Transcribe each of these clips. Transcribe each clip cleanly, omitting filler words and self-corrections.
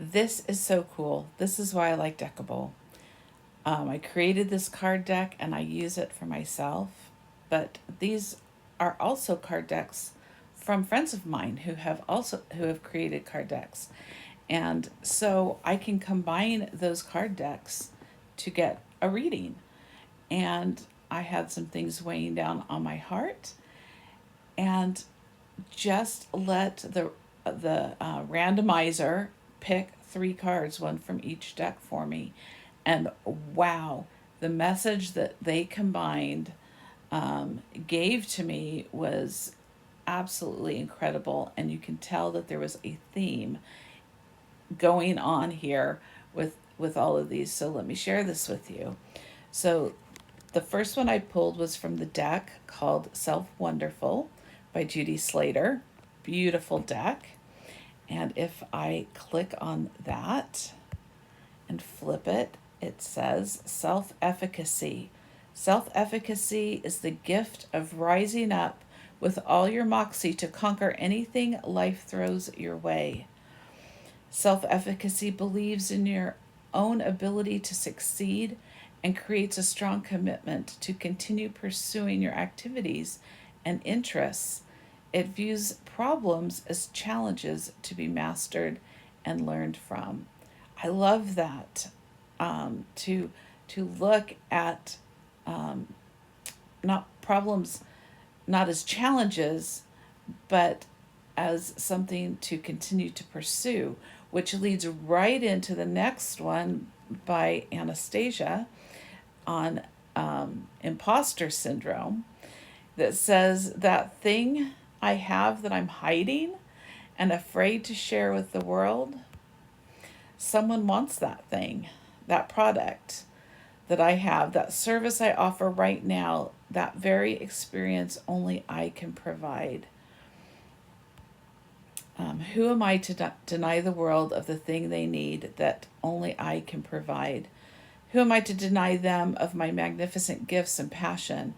this is so cool. This is why I like Deckible. I created this card deck and I use it for myself, but these are also card decks from friends of mine who have created card decks. And so I can combine those card decks to get a reading. And I had some things weighing down on my heart, and just let the randomizer pick three cards, one from each deck for me. And wow, the message that they combined gave to me was absolutely incredible. And you can tell that there was a theme going on here with all of these. So let me share this with you. So the first one I pulled was from the deck called Self Wonderful by Judy Slater. Beautiful deck. And if I click on that and flip it, it says self efficacy. Self efficacy is the gift of rising up with all your moxie to conquer anything life throws your way. Self efficacy believes in your own ability to succeed and creates a strong commitment to continue pursuing your activities and interests. It views problems as challenges to be mastered and learned from. I love that. To look at not problems not as challenges, but as something to continue to pursue, which leads right into the next one by Anastasia on imposter syndrome, that says that thing I have that I'm hiding and afraid to share with the world, someone wants that thing, that product that I have, that service I offer right now, that very experience only I can provide. Who am I to deny the world of the thing they need that only I can provide? Who am I to deny them of my magnificent gifts and passion?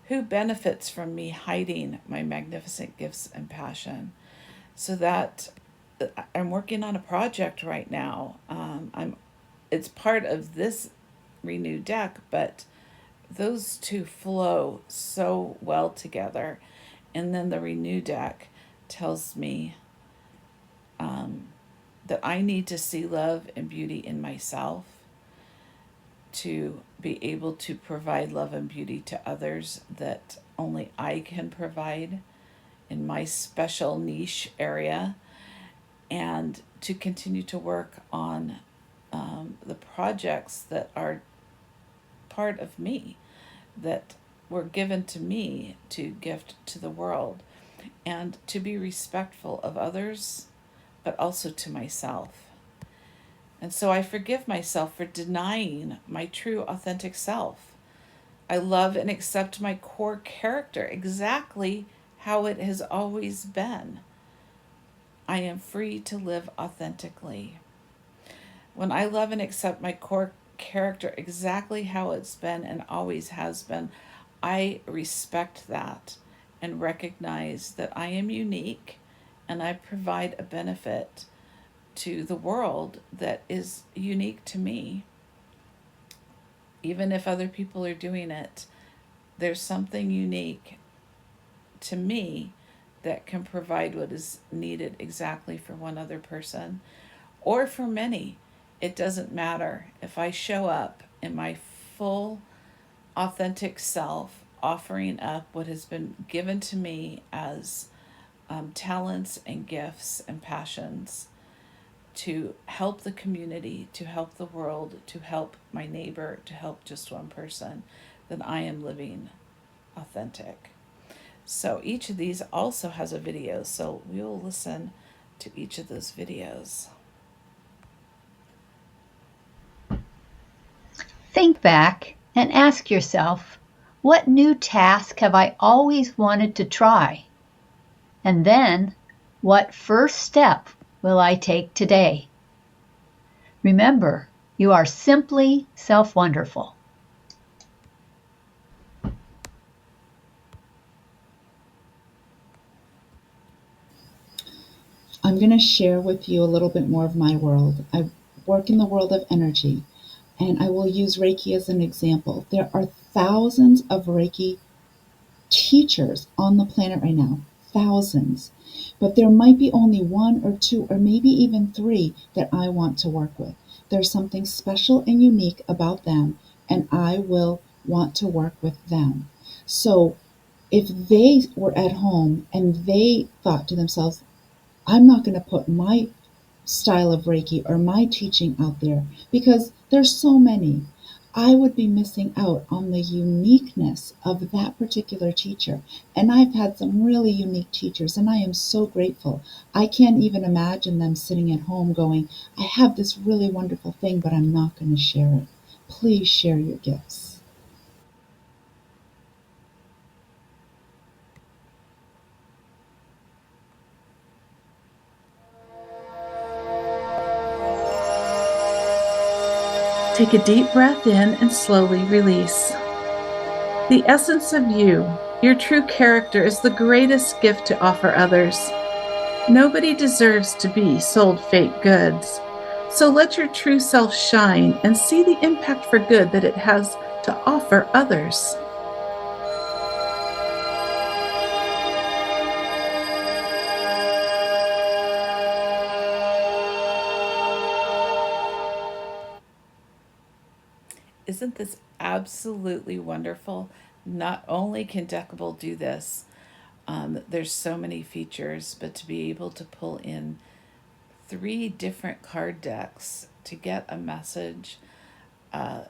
Who benefits from me hiding my magnificent gifts and passion? So that I'm working on a project right now. It's part of this renewed deck, but those two flow so well together. And then the renew deck tells me that I need to see love and beauty in myself to be able to provide love and beauty to others that only I can provide in my special niche area, and to continue to work on the projects that are part of me, that were given to me to gift to the world, and to be respectful of others, but also to myself. And so I forgive myself for denying my true, authentic self. I love and accept my core character exactly how it has always been. I am free to live authentically. When I love and accept my core character exactly how it's been and always has been, I respect that and recognize that I am unique and I provide a benefit to the world that is unique to me. Even if other people are doing it, there's something unique to me that can provide what is needed exactly for one other person or for many. It doesn't matter. If I show up in my full, authentic self, offering up what has been given to me as talents and gifts and passions to help the community, to help the world, to help my neighbor, to help just one person, then I am living authentic. So each of these also has a video, so we will listen to each of those videos. Think back and ask yourself, what new task have I always wanted to try? And then, what first step will I take today? Remember, you are simply self-wonderful. I'm I'm going to share with you a little bit more of my world. I work in the world of energy, and I will use Reiki as an example. There are thousands of Reiki teachers on the planet right now, thousands. But there might be only one or two, or maybe even three that I want to work with. There's something special and unique about them, and I will want to work with them. So if they were at home and they thought to themselves, I'm not going to put my style of Reiki or my teaching out there because there's so many. I would be missing out on the uniqueness of that particular teacher. And I've had some really unique teachers, and I am so grateful. I can't even imagine them sitting at home going, I have this really wonderful thing, but I'm not going to share it. Please share your gifts. Take a deep breath in and slowly release. The essence of you, your true character, is the greatest gift to offer others. Nobody deserves to be sold fake goods. So let your true self shine and see the impact for good that it has to offer others. Isn't this absolutely wonderful? Not only can Deckible do this, there's so many features, but to be able to pull in three different card decks to get a message uh,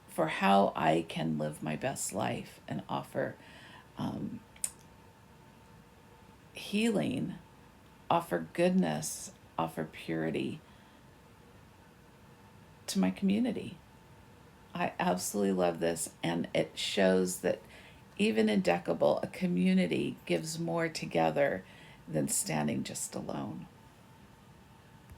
for how I can live my best life and offer um, healing, offer goodness, offer purity to my community. I absolutely love this, and it shows that even in Deckible, a community gives more together than standing just alone.